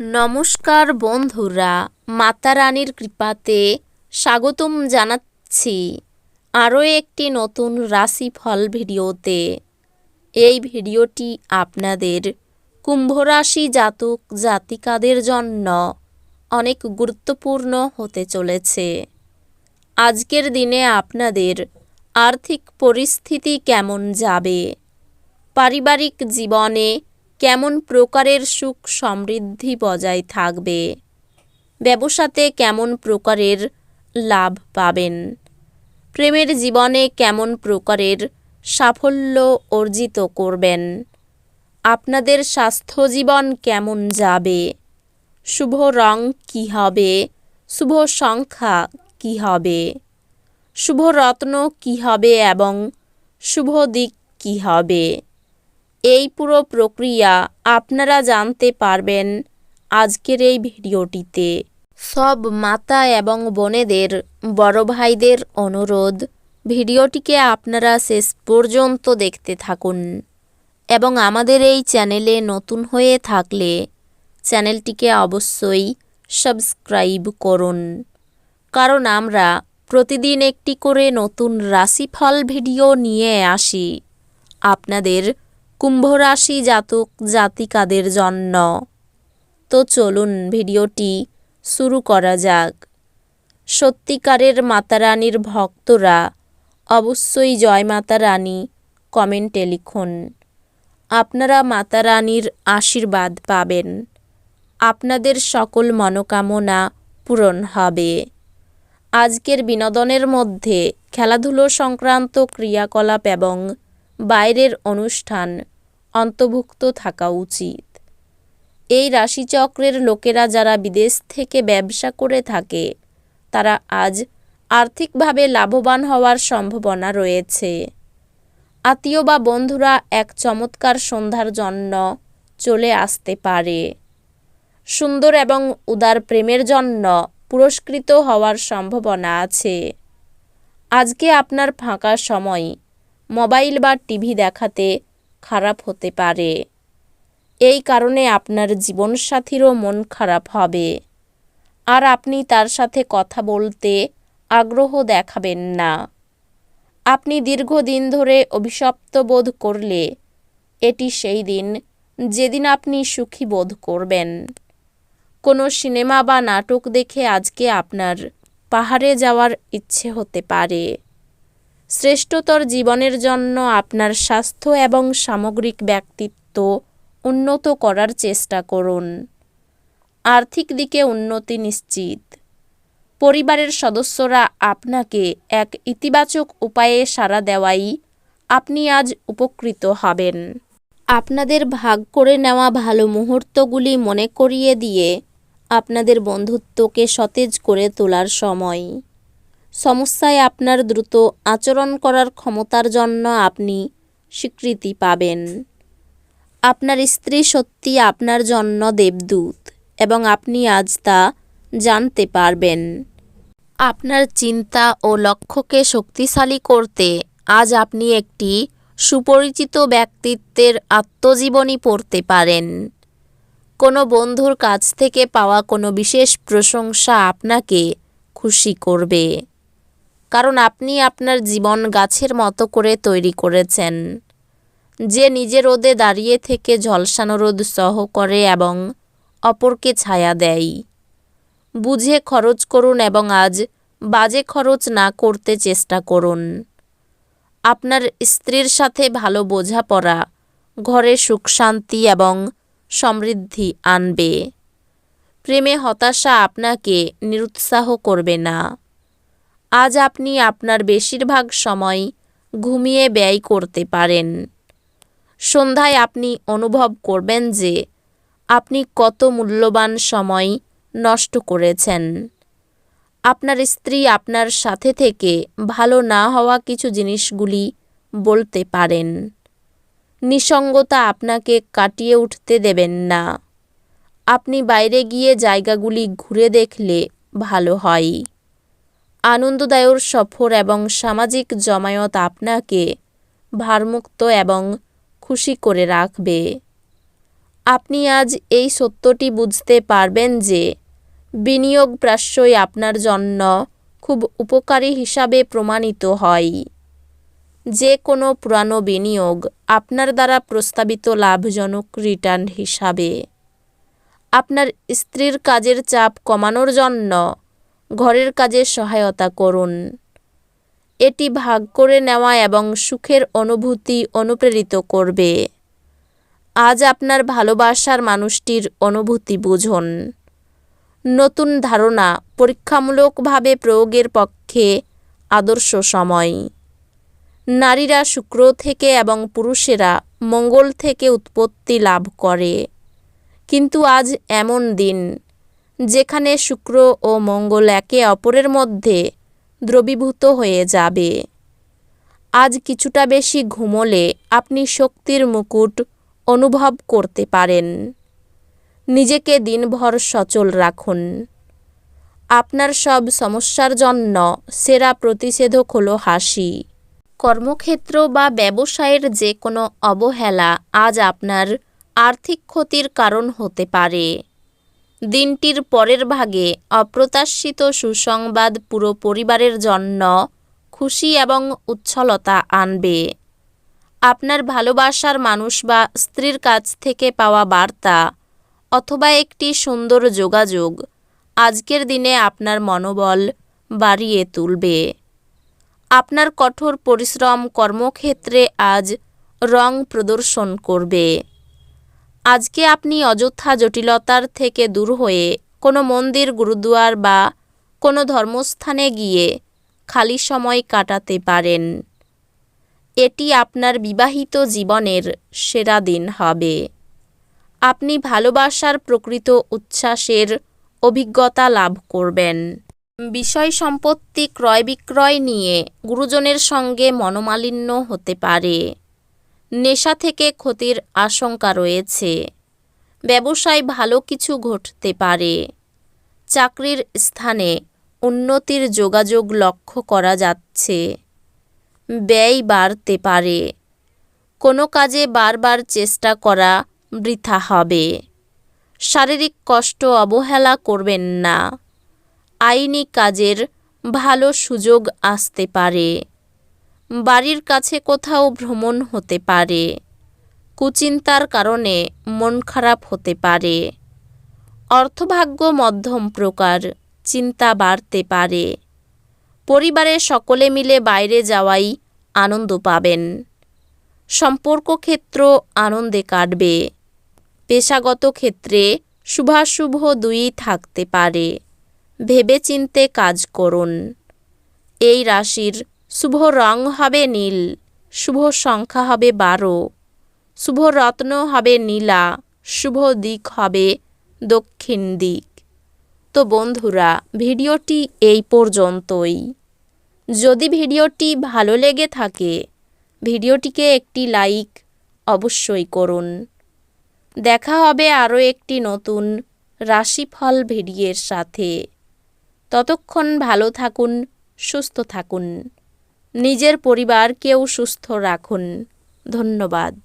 নমস্কার বন্ধুরা, মাতা রানীর কৃপাতে স্বাগতম জানাচ্ছি আরও একটি নতুন রাশিফল ভিডিওতে। এই ভিডিওটি আপনাদের কুম্ভ রাশি জাতক জাতিকাদের জন্য অনেক গুরুত্বপূর্ণ হতে চলেছে। আজকের দিনে আপনাদের আর্থিক পরিস্থিতি কেমন যাবে, পারিবারিক জীবনে কেমন প্রকারের সুখ সমৃদ্ধি বজায় থাকবে, ব্যবসাতে কেমন প্রকারের লাভ পাবেন, প্রেমের জীবনে কেমন প্রকারের সাফল্য অর্জিত করবেন, আপনাদের স্বাস্থ্য জীবন কেমন যাবে, শুভ রং কী হবে, শুভ সংখ্যা কী হবে, শুভ রত্ন কী হবে এবং শুভ দিক কী হবে, এই পুরো প্রক্রিয়া আপনারা জানতে পারবেন আজকের এই ভিডিওটিতে। সব মাতা এবং বোনেদের, বড় ভাইদের অনুরোধ, ভিডিওটিকে আপনারা শেষ পর্যন্ত দেখতে থাকুন এবং আমাদের এই চ্যানেলে নতুন হয়ে থাকলে চ্যানেলটিকে অবশ্যই সাবস্ক্রাইব করুন, কারণ আমরা প্রতিদিন একটি করে নতুন রাশিফল ভিডিও নিয়ে আসি আপনাদের কুম্ভ রাশি জাতক জাতিকাদের জন্য। তো চলুন ভিডিওটি শুরু করা যাক। সত্যিকারের মাতা রানীর ভক্তরা অবশ্যই জয় মাতা রানী কমেন্টে লিখুন। আপনারা মাতা রানীর আশীর্বাদ পাবেন, আপনাদের সকল মনোকামনা পূরণ হবে। আজকের বিনোদনের মধ্যে খেলাধুলো সংক্রান্ত ক্রিয়াকলাপ এবং বাইরের অনুষ্ঠান অন্তর্ভুক্ত থাকা উচিত। এই রাশিচক্রের লোকেরা যারা বিদেশ থেকে ব্যবসা করে থাকে তারা আজ আর্থিকভাবে লাভবান হওয়ার সম্ভাবনা রয়েছে। আত্মীয় বা বন্ধুরা এক চমৎকার সন্ধ্যার জন্য চলে আসতে পারে। সুন্দর এবং উদার প্রেমের জন্য পুরস্কৃত হওয়ার সম্ভাবনা আছে। আজকে আপনার ফাঁকা সময় মোবাইল বা টিভি দেখাতে খারাপ হতে পারে। এই কারণে আপনার জীবনসাথীরও মন খারাপ হবে আর আপনি তার সাথে কথা বলতে আগ্রহ দেখাবেন না। আপনি দীর্ঘদিন ধরে অভিশপ্ত বোধ করলে এটি সেই দিন যেদিন আপনি সুখী বোধ করবেন। কোনো সিনেমা বা নাটক দেখে আজকে আপনার পাহাড়ে যাওয়ার ইচ্ছে হতে পারে। শ্রেষ্ঠতর জীবনের জন্য আপনার স্বাস্থ্য এবং সামগ্রিক ব্যক্তিত্ব উন্নত করার চেষ্টা করুন। আর্থিক দিকে উন্নতি নিশ্চিত। পরিবারের সদস্যরা আপনাকে এক ইতিবাচক উপায়ে সাড়া দেওয়ায় আপনি আজ উপকৃত হবেন। আপনাদের ভাগ করে নেওয়া ভালো মুহূর্তগুলি মনে করিয়ে দিয়ে আপনাদের বন্ধুত্বকে সতেজ করে তোলার সময়। সমস্যায় আপনার দ্রুত আচরণ করার ক্ষমতার জন্য আপনি স্বীকৃতি পাবেন। আপনার স্ত্রী সত্যি আপনার জন্য দেবদূত এবং আপনি আজ তা জানতে পারবেন। আপনার চিন্তা ও লক্ষ্যকে শক্তিশালী করতে আজ আপনি একটি সুপরিচিত ব্যক্তিত্বের আত্মজীবনী পড়তে পারেন। কোনো বন্ধুর কাছ থেকে পাওয়া কোনো বিশেষ প্রশংসা আপনাকে খুশি করবে, কারণ আপনি আপনার জীবন গাছের মতো করে তৈরি করেছেন, যে নিজের রোদে দাঁড়িয়ে থেকে ঝলসানো রোদ সহ করে এবং অপরকে ছায়া দেয়। বুঝে খরচ করুন এবং আজ বাজে খরচ না করতে চেষ্টা করুন। আপনার স্ত্রীর সাথে ভালো বোঝাপড়া ঘরে সুখ শান্তি এবং সমৃদ্ধি আনবে। প্রেমে হতাশা আপনাকে নিরুৎসাহ করবে না। আজ আপনি আপনার বেশিরভাগ সময় ঘুমিয়ে ব্যয় করতে পারেন। সন্ধ্যায় আপনি অনুভব করবেন যে আপনি কত মূল্যবান সময় নষ্ট করেছেন। আপনার স্ত্রী আপনার সাথে থেকে ভালো না হওয়া কিছু জিনিসগুলি বলতে পারেন। নিসঙ্গতা আপনাকে কাটিয়ে উঠতে দেবেন না। আপনি বাইরে গিয়ে জায়গাগুলি ঘুরে দেখলে ভালো হয়। আনন্দদায়ক সফর এবং সামাজিক জমায়েত আপনাকে ভারমুক্ত এবং খুশি করে রাখবে। আপনি আজ এই সত্যটি বুঝতে পারবেন যে বিনিয়োগ প্রায়শই আপনার জন্য খুব উপকারী হিসাবে প্রমাণিত হয়। যে কোনো পুরানো বিনিয়োগ আপনার দ্বারা প্রস্তাবিত লাভজনক রিটার্ন হিসাবে। আপনার স্ত্রীর কাজের চাপ কমানোর জন্য ঘরের কাজে সহায়তা করুন। এটি ভাগ করে নেওয়া এবং সুখের অনুভূতি অনুপ্রেরিত করবে। আজ আপনার ভালোবাসার মানুষটির অনুভূতি বুঝুন। নতুন ধারণা পরীক্ষামূলকভাবে প্রয়োগের পক্ষে আদর্শ সময়। নারীরা শুক্র থেকে এবং পুরুষেরা মঙ্গল থেকে উৎপত্তি লাভ করে, কিন্তু আজ এমন দিন যেখানে শুক্র ও মঙ্গল একে অপরের মধ্যে দ্রবীভূত হয়ে যাবে। আজ কিছুটা বেশি ঘুমোলে আপনি শক্তির মুকুট অনুভব করতে পারেন। নিজেকে দিনভর সচল রাখুন। আপনার সব সমস্যার জন্য সেরা প্রতিষেধক হলো হাসি। কর্মক্ষেত্র বা ব্যবসায়ের যে কোনো অবহেলা আজ আপনার আর্থিক ক্ষতির কারণ হতে পারে। দিনটির পরের ভাগে অপ্রত্যাশিত সুসংবাদ পুরো পরিবারের জন্য খুশি এবং উচ্ছলতা আনবে। আপনার ভালোবাসার মানুষ বা স্ত্রীর কাছ থেকে পাওয়া বার্তা অথবা একটি সুন্দর যোগাযোগ আজকের দিনে আপনার মনোবল বাড়িয়ে তুলবে। আপনার কঠোর পরিশ্রম কর্মক্ষেত্রে আজ রং প্রদর্শন করবে। আজকে আপনি অযথা জটিলতার থেকে দূর হয়ে কোনো মন্দির, গুরুদুয়ার বা কোনো ধর্মস্থানে গিয়ে খালি সময় কাটাতে পারেন। এটি আপনার বিবাহিত জীবনের সেরা দিন হবে। আপনি ভালোবাসার প্রকৃত উচ্ছ্বাসের অভিজ্ঞতা লাভ করবেন। বিষয় সম্পত্তি ক্রয় বিক্রয় নিয়ে গুরুজনের সঙ্গে মনোমালিন্য হতে পারে। নেশা থেকে ক্ষতির আশঙ্কা রয়েছে। ব্যবসায় ভালো কিছু ঘটতে পারে। চাকরির স্থানে উন্নতির যোগাযোগ লক্ষ্য করা যাচ্ছে। ব্যয় বাড়তে পারে। কোনো কাজে বারবার চেষ্টা করা বৃথা হবে। শারীরিক কষ্ট অবহেলা করবেন না। আইনি কাজের ভালো সুযোগ আসতে পারে। বাড়ির কাছে কোথাও ভ্রমণ হতে পারে। কুচিন্তার কারণে মন খারাপ হতে পারে। অর্থভাগ্য মধ্যম প্রকার, চিন্তা বাড়তে পারে। পরিবারের সকলে মিলে বাইরে যাওয়াই আনন্দ পাবেন। সম্পর্ক ক্ষেত্র আনন্দে কাটবে। পেশাগত ক্ষেত্রে শুভাশুভ দুইই থাকতে পারে। ভেবেচিন্তে কাজ করুন। এই রাশির শুভ রং হবে নীল, শুভ সংখ্যা হবে 12, শুভ রত্ন হবে নীলা, শুভ দিক হবে দক্ষিণ দিক। তো বন্ধুরা, ভিডিওটি এই পর্যন্তই। যদি ভিডিওটি ভালো লেগে থাকে ভিডিওটিকে একটি লাইক অবশ্যই করুন। দেখা হবে আরও একটি নতুন রাশিফল ভিডিওর সাথে। ততক্ষণ ভালো থাকুন, সুস্থ থাকুন। নিজের পরিবারকেও সুস্থ রাখুন। ধন্যবাদ।